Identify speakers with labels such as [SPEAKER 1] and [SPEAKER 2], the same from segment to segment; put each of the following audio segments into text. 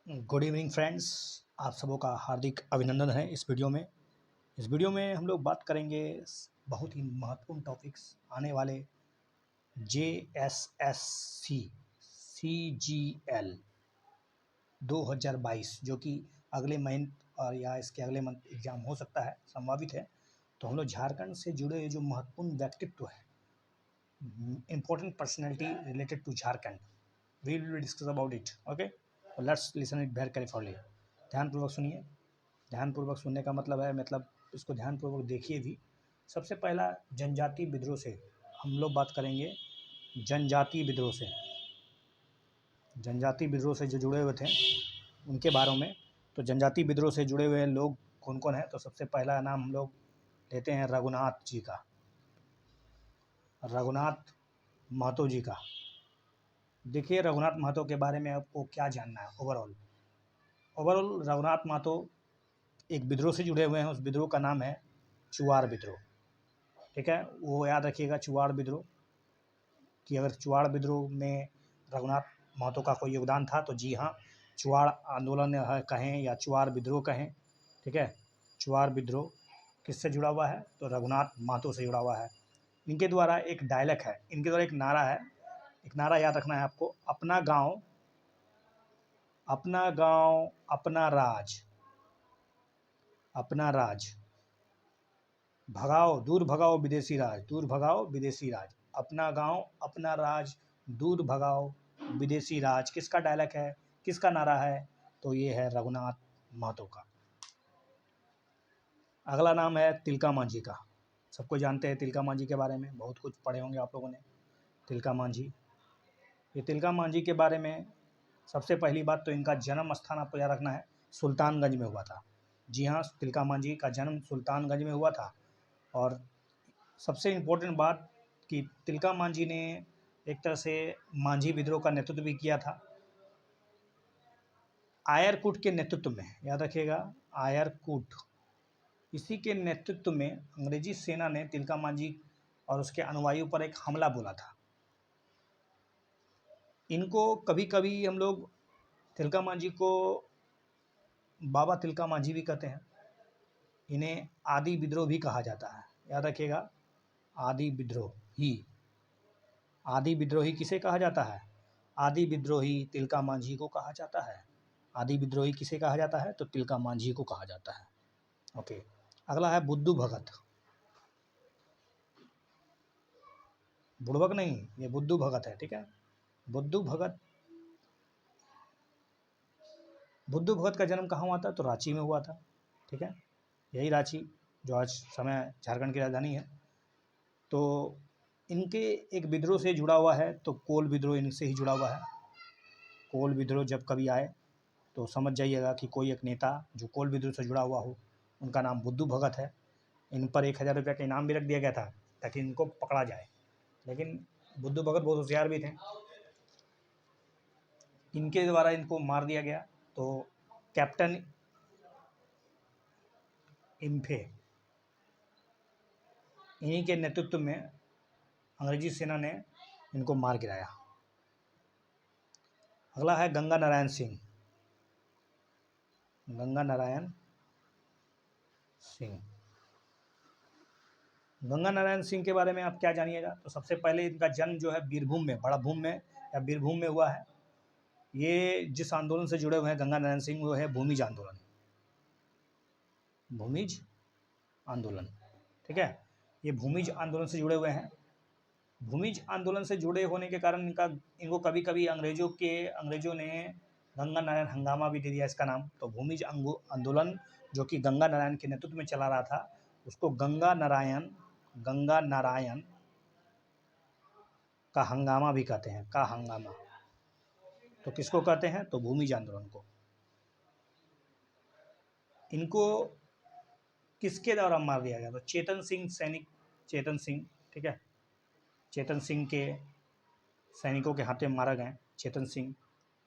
[SPEAKER 1] Good evening friends. आप सबों का हार्दिक अभिनंदन है इस वीडियो में हम लोग बात करेंगे बहुत ही महत्वपूर्ण टॉपिक्स आने वाले JSSC CGL 2022 जो कि अगले मंथ और या इसके अगले मंथ एग्ज़ाम हो सकता है, संभावित है। तो हम लोग झारखंड से जुड़े जो महत्वपूर्ण व्यक्तित्व है, important personality related to Jharkhand. We will discuss about it. Okay, so let's listen it very carefully. ध्यानपूर्वक सुनिए। ध्यानपूर्वक सुनने का मतलब है इसको ध्यानपूर्वक देखिए भी। सबसे पहला जनजाति विद्रोह से हम लोग बात करेंगे। जनजाति विद्रोह से जो जुड़े हुए थे उनके बारे में। तो जनजाति विद्रोह से जुड़े हुए लोग कौन कौन है? तो सबसे पहला नाम हम लोग लेते हैं रघुनाथ जी का, रघुनाथ महतो जी का। देखिए, रघुनाथ महतो के बारे में आपको क्या जानना है। ओवरऑल रघुनाथ महतो एक विद्रोह से जुड़े हुए हैं। उस विद्रोह का नाम है चुवाड़ विद्रोह। ठीक है, वो याद रखिएगा, चुवाड़ विद्रोह। कि अगर चुवाड़ विद्रोह में रघुनाथ महतो का कोई योगदान था तो जी हाँ, चुवाड़ आंदोलन कहें या चुवाड़ विद्रोह कहें। ठीक है, चुवाड़ विद्रोह किससे जुड़ा हुआ है? तो रघुनाथ महतो से जुड़ा हुआ है। इनके द्वारा एक डायलॉग है, इनके द्वारा एक नारा है। एक नारा याद रखना है आपको, अपना गांव अपना राज, अपना राज भगाओ, दूर भगाओ विदेशी राज। अपना गांव अपना राज, दूर भगाओ विदेशी राज। किसका डायलॉग है, किसका नारा है? तो ये है रघुनाथ महतो का। अगला नाम है तिलका मांझी का। सबको जानते हैं तिलका मांझी के बारे में, बहुत कुछ पढ़े होंगे आप लोगों ने। तिलका मांझी, ये तिलका मांझी के बारे में सबसे पहली बात तो इनका जन्म स्थान आपको याद रखना है, सुल्तानगंज में हुआ था। जी हाँ, तिलका मांझी का जन्म सुल्तानगंज में हुआ था। और सबसे इम्पोर्टेंट बात कि तिलका मांझी ने एक तरह से मांझी विद्रोह का नेतृत्व भी किया था, आयरकूट के नेतृत्व में। याद रखिएगा, आयरकूट, इसी के नेतृत्व में अंग्रेजी सेना ने तिलका मांझी और उसके अनुयायियों पर एक हमला बोला था। इनको कभी कभी हम लोग तिलका मांझी को बाबा तिलका मांझी भी कहते हैं। इन्हें आदि विद्रोह भी कहा जाता है। याद रखिएगा, आदि विद्रोही किसे कहा जाता है? आदि विद्रोही तिलका मांझी को कहा जाता है। आदि विद्रोही किसे कहा जाता है? तो तिलका मांझी को कहा जाता है। ओके, अगला है बुद्धू भगत। बुड़बक नहीं, ये बुद्धू भगत है। ठीक है, बुद्धू भगत का जन्म कहाँ हुआ था? तो रांची में हुआ था। ठीक है, यही रांची जो आज समय झारखंड की राजधानी है। तो इनके एक विद्रोह से जुड़ा हुआ है, तो कोल विद्रोह इनसे ही जुड़ा हुआ है। कोल विद्रोह जब कभी आए तो समझ जाइएगा कि कोई एक नेता जो कोल विद्रोह से जुड़ा हुआ हो, उनका नाम बुद्धू भगत है। इन पर 1000 रुपये का इनाम भी रख दिया गया था ताकि इनको पकड़ा जाए। लेकिन बुद्धू भगत बहुत होशियार भी थे, इनके द्वारा इनको मार दिया गया। तो कैप्टन इम्फे, इन्हीं के नेतृत्व में अंग्रेजी सेना ने इनको मार गिराया। अगला है गंगा नारायण सिंह। गंगा नारायण सिंह के बारे में आप क्या जानिएगा? तो सबसे पहले इनका जन्म जो है बीरभूम में, बड़ाभूम में या बीरभूम में हुआ है। ये जिस आंदोलन से जुड़े हुए हैं गंगा नारायण सिंह, वो है भूमिज आंदोलन। ठीक है, ये भूमिज आंदोलन से जुड़े हुए हैं। भूमिज आंदोलन से जुड़े होने के कारण इनको कभी कभी अंग्रेजों ने गंगा नारायण हंगामा भी दे दिया इसका नाम। तो भूमिज आंदोलन जो कि गंगा नारायण के नेतृत्व में चला रहा था, उसको गंगा नारायण का हंगामा भी कहते हैं, का हंगामा। तो किसको कहते हैं? तो भूमिज आंदोलन को। इनको किसके द्वारा मार दिया गया? तो चेतन सिंह। ठीक है, चेतन सिंह के सैनिकों के हाथे मारा गए। चेतन सिंह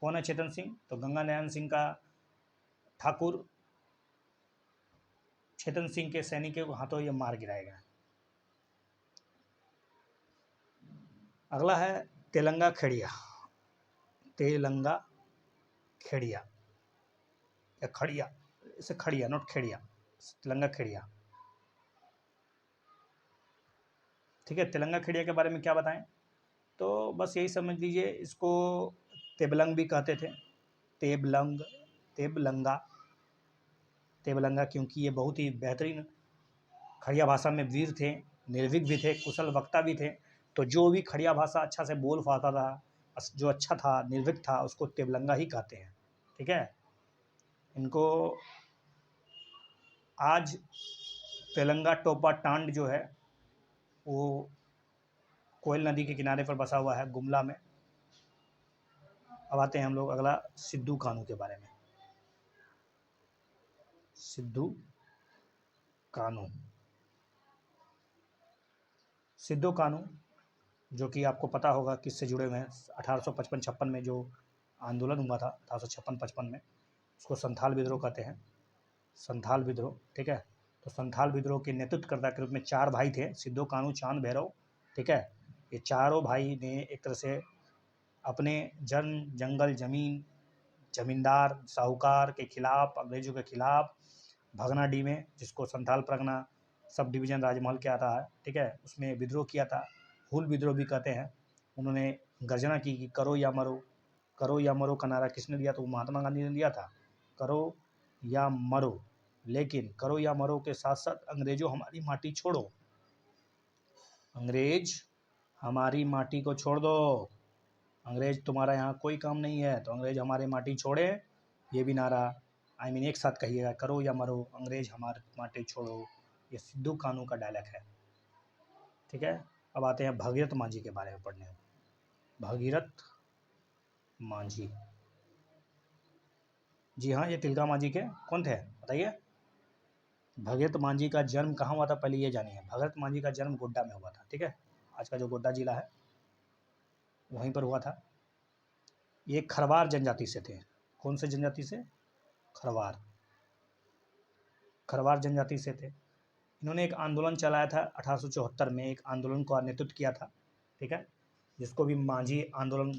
[SPEAKER 1] कौन है? चेतन सिंह तो गंगा नारायण सिंह का ठाकुर, चेतन सिंह के सैनिकों के हाथों ये मार गिराए गए। अगला है तेलंगा खेड़िया। या खड़िया, इसे खड़िया नोट खेड़िया, तेलंगा खेड़िया। ठीक है, तेलंगा खेड़िया के बारे में क्या बताएं, तो बस यही समझ लीजिए, इसको तेबलंग भी कहते थे, तेबलंग, तेबलंगा, तेबलंगा, क्योंकि ये बहुत ही बेहतरीन खड़िया भाषा में वीर थे, निर्भीक भी थे, कुशल वक्ता भी थे। तो जो भी खड़िया भाषा अच्छा से बोल पाता था, जो अच्छा था, निर्भीक था, उसको तेबलंगा ही कहते हैं। ठीक है, इनको आज तेलंगा टोपा टांड जो है वो कोयल नदी के किनारे पर बसा हुआ है, गुमला में। अब आते हैं हम लोग अगला सिद्धू कान्हू के बारे में। सिद्धू कान्हू, सिद्धू कान्हू जो कि आपको पता होगा किससे जुड़े हुए हैं, 1855-56 में जो आंदोलन हुआ था, 1856-55 में, उसको संथाल विद्रोह कहते हैं, संथाल विद्रोह। ठीक है, तो संथाल विद्रोह के नेतृत्वकर्ता के रूप में 4 भाई थे, सिद्धू कान्हू, चांद भैरव। ठीक है, ये चारों भाई ने एक तरह से अपने जंगल ज़मीन, ज़मींदार साहूकार के खिलाफ, अंग्रेज़ों के खिलाफ भगनाडीह में, जिसको संथाल परगना सब डिवीज़न राजमहल के आता है, ठीक है, उसमें विद्रोह किया था, हूल विद्रोह भी कहते हैं। उन्होंने गर्जना की कि करो या मरो, करो या मरो का नारा किसने दिया, तो वो महात्मा गांधी ने दिया था, करो या मरो। लेकिन करो या मरो के साथ साथ अंग्रेज़ों हमारी माटी छोड़ो, अंग्रेज हमारी माटी को छोड़ दो, अंग्रेज तुम्हारा यहाँ कोई काम नहीं है, तो अंग्रेज हमारी माटी छोड़े, ये भी नारा एक साथ कहिएगा, करो या मरो, अंग्रेज हमारी माटी छोड़ो। ये सिद्धू कान्हू का डायलॉग है। ठीक है, अब आते हैं भगीरथ मांझी के बारे में पढ़ने। भगीरथ मांझी, जी हाँ, ये तिलका मांझी के कौन थे बताइए। भगीरथ मांझी का जन्म कहाँ हुआ था, पहले ये जानिए। भगीरथ मांझी का जन्म गोड्डा में हुआ था। ठीक है, आज का जो गोड्डा जिला है वहीं पर हुआ था। ये खरवार जनजाति से थे। कौन से जनजाति से, खरवार, खरवार जनजाति से थे। इन्होंने एक आंदोलन चलाया था 1874 में, एक आंदोलन का नेतृत्व किया था। ठीक है, जिसको भी मांझी आंदोलन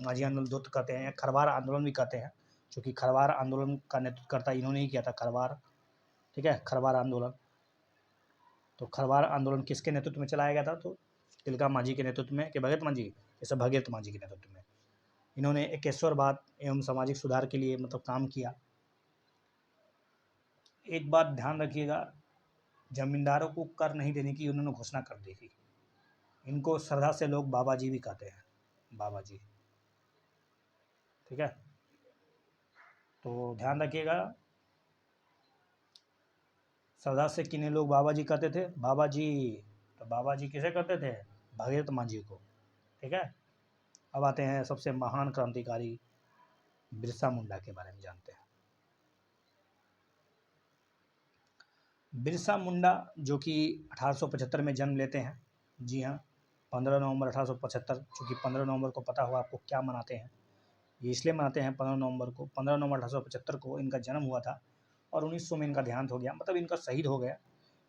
[SPEAKER 1] दो कहते हैं, खरवार आंदोलन भी कहते हैं, क्योंकि खरवार आंदोलन का नेतृत्वकर्ता इन्होंने ही किया था, खरवार। ठीक है, खरवार आंदोलन। तो खरवार आंदोलन किसके नेतृत्व में चलाया गया था, तो तिलका मांझी के नेतृत्व में, कि भगत मांझी, जैसे भगीरथ मांझी के नेतृत्व में। इन्होंने एकेश्वरवाद एवं सामाजिक सुधार के लिए मतलब काम किया। एक बात ध्यान रखिएगा, जमींदारों को कर नहीं देने की उन्होंने घोषणा कर दी थी। इनको श्रद्धा से लोग बाबा जी भी कहते हैं, बाबा जी। ठीक है, तो ध्यान रखिएगा, श्रद्धा से किन्हें लोग बाबा जी कहते थे, बाबा जी। तो बाबा जी किसे कहते थे, भगीरथ मांझी को। ठीक है, अब आते हैं सबसे महान क्रांतिकारी बिरसा मुंडा के बारे में जानते हैं। बिरसा मुंडा जो कि 1875 में जन्म लेते हैं। जी हाँ, 15 नवंबर 1875, चूँकि 15 नवंबर को पता हुआ आपको क्या मनाते हैं, ये इसलिए मनाते हैं 15 नवंबर को, 15 नवंबर 1875 को इनका जन्म हुआ था और 1900 में इनका देहांत हो गया, मतलब इनका शहीद हो गया।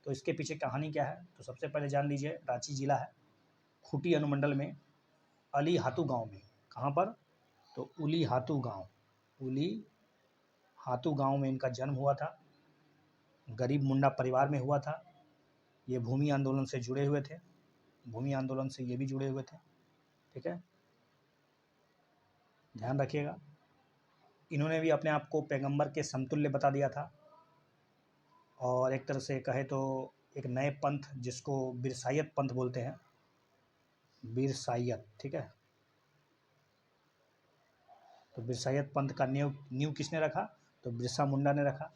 [SPEAKER 1] तो इसके पीछे कहानी क्या है, तो सबसे पहले जान लीजिए, रांची जिला है, खूंटी अनुमंडल में अली हातू गाँव में। कहाँ पर, तो उली हातू गाँव, उली हातू गाँव में इनका जन्म हुआ था। गरीब मुंडा परिवार में हुआ था। ये भूमि आंदोलन से जुड़े हुए थे, भूमि आंदोलन से ये भी जुड़े हुए थे। ठीक है, ध्यान रखिएगा। इन्होंने भी अपने आप को पैगंबर के समतुल्य बता दिया था, और एक तरह से कहे तो एक नए पंथ, जिसको बिरसायत पंथ बोलते हैं, बिरसायत। ठीक है, तो बिरसायत पंथ का नींव किसने रखा, तो बिरसा मुंडा ने रखा।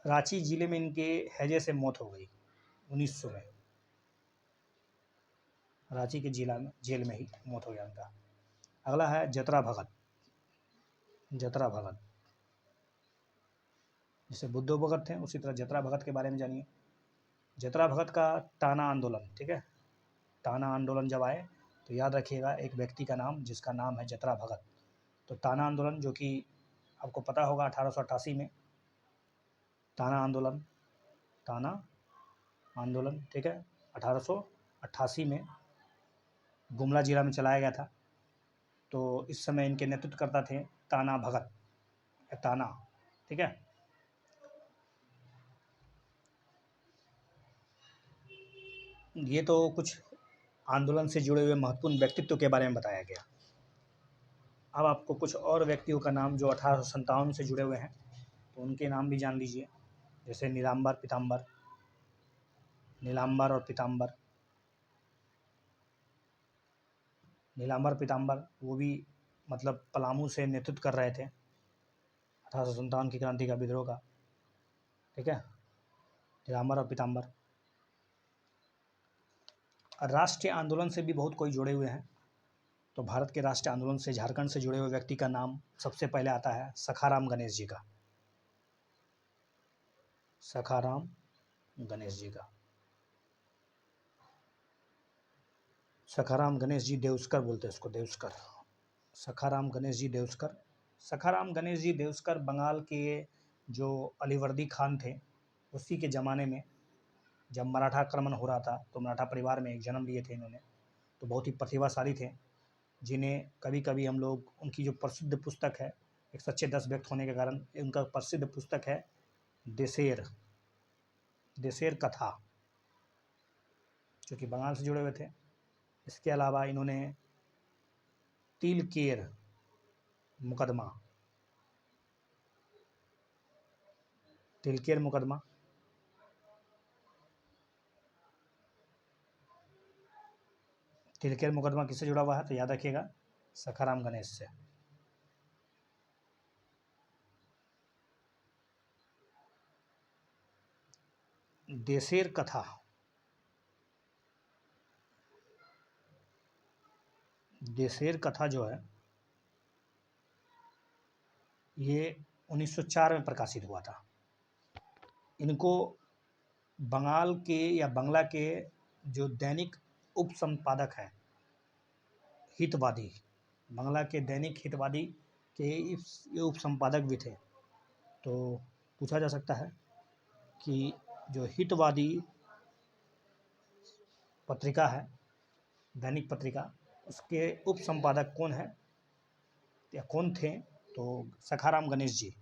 [SPEAKER 1] रांची जिले में इनके हैजे से मौत हो गई 1900 में, रांची के जिला में जेल में ही मौत हो गया इनका। अगला है जतरा भगत, जतरा भगत, जैसे बुद्धो भगत थे उसी तरह जतरा भगत के बारे में जानिए। जतरा भगत का टाना आंदोलन, ठीक है, टाना आंदोलन जब आए तो याद रखिएगा एक व्यक्ति का नाम, जिसका नाम है जतरा भगत। तो टाना आंदोलन जो कि आपको पता होगा 1888 में, टाना आंदोलन, टाना आंदोलन, ठीक है, 1888 में गुमला जिला में चलाया गया था। तो इस समय इनके नेतृत्वकर्ता थे ताना भगत, ताना। ठीक है। ये तो कुछ आंदोलन से जुड़े हुए महत्वपूर्ण व्यक्तित्व के बारे में बताया गया। अब आपको कुछ और व्यक्तियों का नाम जो 1857 से जुड़े हुए हैं तो उनके नाम भी जान लीजिए। जैसे नीलाम्बर पीताम्बर, नीलाम्बर और पीताम्बर, नीलाम्बर पीताम्बर वो भी मतलब पलामू से नेतृत्व कर रहे थे 1857 की क्रांति का, विद्रोह का। ठीक है, नीलाम्बर और पीताम्बर। राष्ट्रीय आंदोलन से भी बहुत कोई जुड़े हुए हैं। तो भारत के राष्ट्रीय आंदोलन से झारखंड से जुड़े हुए व्यक्ति का नाम सबसे पहले आता है सखाराम गणेश जी का। सखाराम गणेश जी का, सखाराम गणेश जी देउस्कर बोलते हैं इसको, देउस्कर। सखाराम गणेश जी देउस्कर। सखाराम गणेश जी देउस्कर बंगाल के जो अलीवर्दी खान थे उसी के ज़माने में जब मराठा आक्रमण हो रहा था तो मराठा परिवार में एक जन्म लिए थे इन्होंने। तो बहुत ही प्रतिभाशाली थे, जिन्हें कभी कभी हम लोग उनकी जो प्रसिद्ध पुस्तक है, एक सच्चे 10 व्यक्त होने के कारण उनका प्रसिद्ध पुस्तक है देशेर, देशेर कथा, जो कि बंगाल से जुड़े हुए थे। इसके अलावा इन्होंने तिलकेर मुकदमा, तिलकेर मुकदमा, तिलकेर मुकदमा किससे जुड़ा हुआ है तो याद रखिएगा सखाराम गणेश से। देशेर कथा, देशेर कथा जो है ये 1904 में प्रकाशित हुआ था। इनको बंगाल के या बांग्ला के जो दैनिक उप संपादक हैं, हितवादी, बांग्ला के दैनिक हितवादी के ये उप संपादक भी थे। तो पूछा जा सकता है कि जो हितवादी पत्रिका है, दैनिक पत्रिका, उसके उप संपादक कौन है या कौन थे तो सखाराम गणेश जी।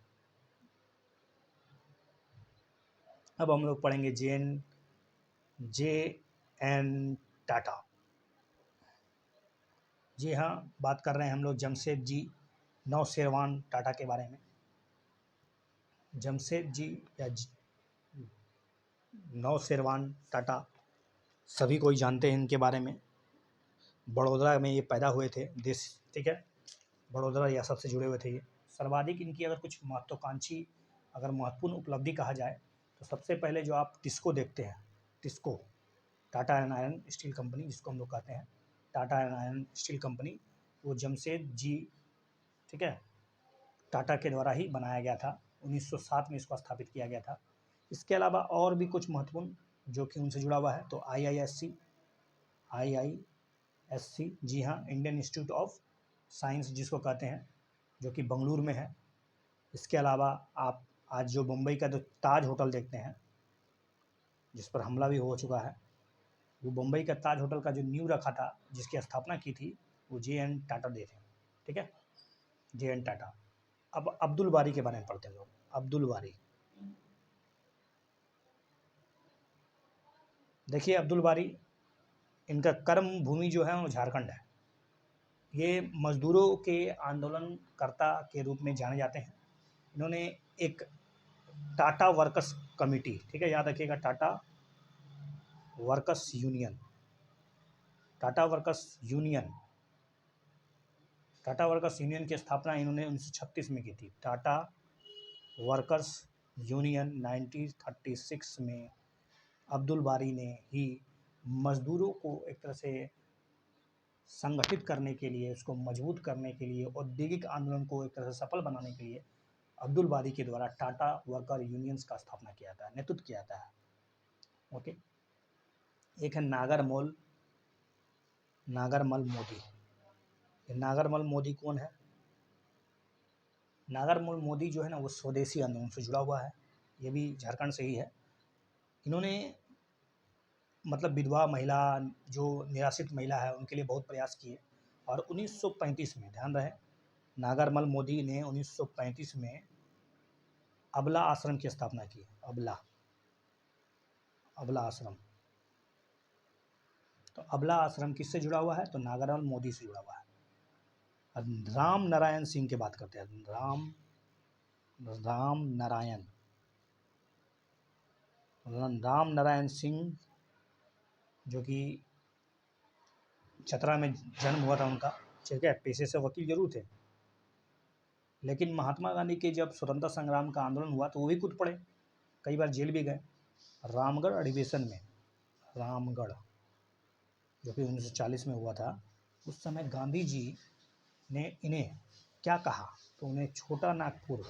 [SPEAKER 1] अब हम लोग पढ़ेंगे जे एन टाटा। जी हाँ, बात कर रहे हैं हम लोग जमशेद जी नौशेरवान टाटा के बारे में। जमशेद जी या नौशेरवान टाटा सभी कोई जानते हैं इनके बारे में। बड़ौदा में ये पैदा हुए थे देश, ठीक है, बड़ौदा रियासत से जुड़े हुए थे ये। सर्वाधिक इनकी अगर कुछ महत्वाकांक्षी अगर महत्वपूर्ण उपलब्धि कहा जाए तो सबसे पहले जो आप टिस्को देखते हैं, TISCO, Tata and iron steel company जिसको हम लोग कहते हैं, Tata and iron steel company, वो जमशेद जी, ठीक है, टाटा के द्वारा ही बनाया गया था। 1907 में इसको स्थापित किया गया था। इसके अलावा और भी कुछ महत्वपूर्ण जो कि उनसे जुड़ा हुआ है तो IISc, जी हाँ, इंडियन इंस्टीट्यूट ऑफ साइंस जिसको कहते हैं, जो कि बंगलुरु में है। इसके अलावा आप आज जो मुंबई का जो ताज होटल देखते हैं जिस पर हमला भी हो चुका है, वो मुंबई का ताज होटल का जो नींव रखा था, जिसकी स्थापना की थी, वो JN टाटा दे थे। ठीक है, JN टाटा। अब अब्दुल बारी के बारे में पढ़ते हैं लोग। अब्दुल बारी, देखिए अब्दुल बारी, इनका कर्म भूमि जो है वो झारखंड है। ये मजदूरों के आंदोलनकर्ता के रूप में जाने जाते हैं। इन्होंने एक टाटा वर्कर्स कमेटी, ठीक है, याद रखिएगा, Tata workers union, Tata workers union, Tata workers union की स्थापना इन्होंने 1936 में की थी। टाटा वर्कर्स यूनियन 1936 में अब्दुल बारी ने ही मजदूरों को एक तरह से संगठित करने के लिए, उसको मजबूत करने के लिए, औद्योगिक आंदोलन को एक तरह से सफल बनाने के लिए अब्दुल बारी के द्वारा टाटा वर्कर यूनियंस का स्थापना किया था, नेतृत्व किया था। ओके, एक है नागरमल मोदी। नागरमल मोदी कौन है? नागरमल मोदी जो है ना वो स्वदेशी आंदोलन से जुड़ा हुआ है, ये भी झारखंड से ही है। इन्होंने मतलब विधवा महिला, जो निराश्रित महिला है, उनके लिए बहुत प्रयास किए। और 1935 में, ध्यान रहे, नागरमल मोदी ने 1935 में अबला आश्रम की स्थापना की। अबला आश्रम। तो अबला आश्रम किससे जुड़ा हुआ है? तो नागार्जुन मोदी से जुड़ा हुआ है। राम नारायण सिंह की बात करते हैं। राम नारायण सिंह जो कि चतरा में जन्म हुआ था उनका, ठीक है। पेशे से वकील जरूर थे, लेकिन महात्मा गांधी के जब स्वतंत्रता संग्राम का आंदोलन हुआ तो वो भी कूद पड़े, कई बार जेल भी गए। रामगढ़ अधिवेशन में, रामगढ़ जो कि 1940 में हुआ था, उस समय गांधी जी ने इन्हें क्या कहा? तो उन्हें छोटा नागपुर,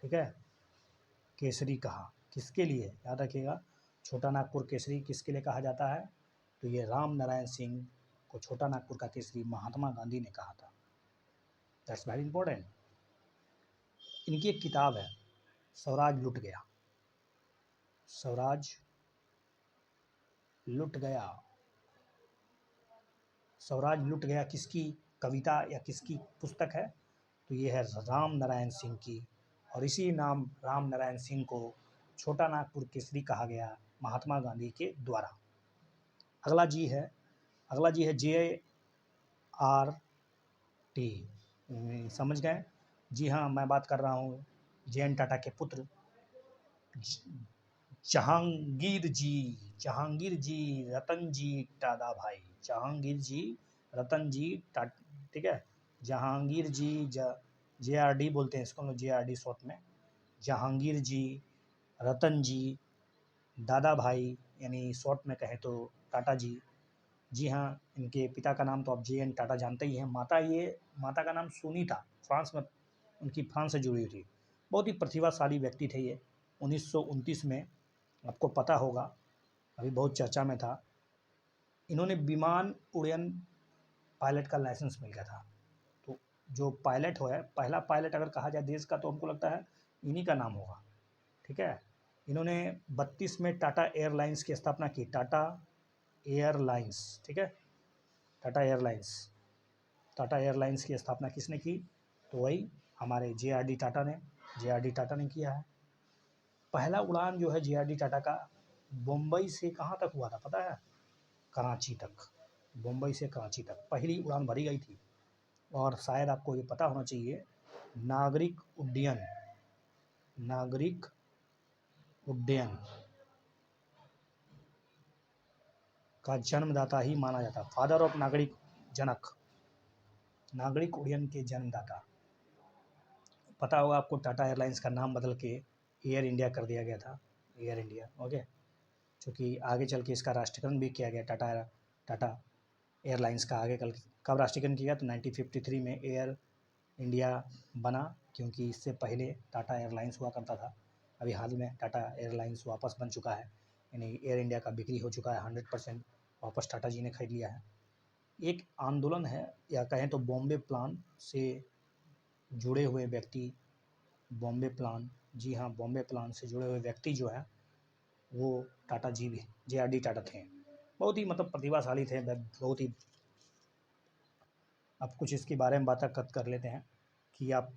[SPEAKER 1] ठीक है, केसरी कहा। किसके लिए? याद रखिएगा, छोटा नागपुर केसरी किसके लिए कहा जाता है? तो ये राम नारायण सिंह को छोटा नागपुर का केसरी महात्मा गांधी ने कहा था। That's very important. इनकी एक किताब है, स्वराज लुट गया। स्वराज लुट गया। स्वराज लुट गया किसकी कविता या किसकी पुस्तक है? तो ये है राम नारायण सिंह की, और इसी नाम राम नारायण सिंह को छोटा नागपुर केसरी कहा गया महात्मा गांधी के द्वारा। अगला जी है JRT। समझ गए? जी हाँ, मैं बात कर रहा हूँ JN टाटा के पुत्र जहांगीर जी रतन जी टाटा भाई। जहांगीर जी रतन जी टाटा, ठीक है। जहांगीर जी JRD बोलते हैं इसको हम लोग, JRD शॉर्ट में। जहांगीर जी रतन जी दादा भाई, यानी शॉर्ट में कहें तो टाटा जी। जी हाँ, इनके पिता का नाम तो आप JN टाटा जानते ही हैं। माता का नाम सोनी था, फ्रांस में, उनकी फ्रांस से जुड़ी हुई थी। बहुत ही प्रतिभाशाली व्यक्ति थे ये। 1929 में, आपको पता होगा, अभी बहुत चर्चा में था, इन्होंने विमान उड़यन पायलट का लाइसेंस मिल गया था। तो जो पायलट हो है, पहला पायलट अगर कहा जाए देश का, तो हमको लगता है इन्हीं का नाम होगा, ठीक है। इन्होंने 32 में टाटा एयरलाइंस की स्थापना की। टाटा एयरलाइंस, ठीक है, टाटा एयरलाइंस की स्थापना किसने की? तो वही हमारे JRD टाटा ने किया है। पहला उड़ान जो है JRD टाटा का, मुंबई से कहाँ तक हुआ था पता है? कराची तक। मुंबई से कराची तक पहली उड़ान भरी गई थी। और शायद आपको ये पता होना चाहिए, नागरिक उड्डयन का जन्मदाता ही माना जाता, फादर ऑफ नागरिक उड्डयन के जन्मदाता। पता होगा आपको, टाटा एयरलाइंस का नाम बदल के एयर इंडिया कर दिया गया था, एयर इंडिया, ओके। क्योंकि आगे चल के इसका राष्ट्रीयकरण भी किया गया, टाटा एयरलाइंस का आगे कब राष्ट्रीयकरण किया? तो 1953 में एयर इंडिया बना, क्योंकि इससे पहले टाटा एयरलाइंस हुआ करता था। अभी हाल में टाटा एयरलाइंस वापस बन चुका है, यानी एयर इंडिया का बिक्री हो चुका है 100%, वापस टाटा जी ने खरीद लिया है। एक आंदोलन है, या कहें तो बॉम्बे प्लान से जुड़े हुए व्यक्ति, बॉम्बे प्लान, जी हाँ, बॉम्बे प्लान से जुड़े हुए व्यक्ति जो है वो टाटा जी भी, JRD टाटा थे। बहुत ही मतलब प्रतिभाशाली थे, बहुत ही। अब कुछ इसके बारे में बात कर लेते हैं कि आप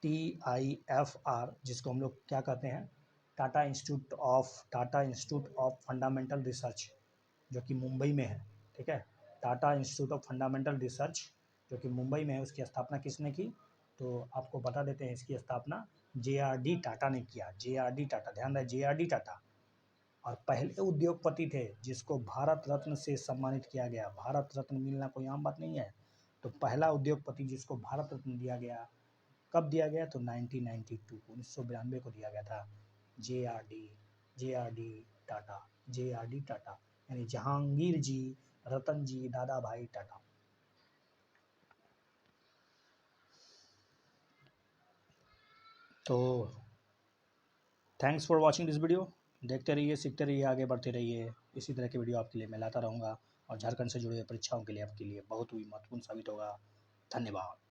[SPEAKER 1] TIFR, जिसको हम लोग क्या कहते हैं, Tata institute of fundamental research, जो कि मुंबई में है, ठीक है। Tata institute of fundamental research जो कि मुंबई में है, उसकी स्थापना किसने की? तो आपको बता देते हैं, इसकी स्थापना JRD टाटा ने किया। JRD टाटा, ध्यान रहे, JRD टाटा। और पहले उद्योगपति थे जिसको भारत रत्न से सम्मानित किया गया। भारत रत्न मिलना कोई आम बात नहीं है। तो पहला उद्योगपति जिसको भारत रत्न दिया गया, कब दिया गया? तो 1992 को दिया गया था। JRD टाटा, यानी जहांगीर जी रतन जी दादा भाई टाटा। तो thanks for watching this video. देखते रहिए, सीखते रहिए, आगे बढ़ते रहिए। इसी तरह की वीडियो आपके लिए मैं लाता रहूँगा, और झारखंड से जुड़े हुए परीक्षाओं के लिए आपके लिए बहुत ही महत्वपूर्ण साबित होगा। धन्यवाद।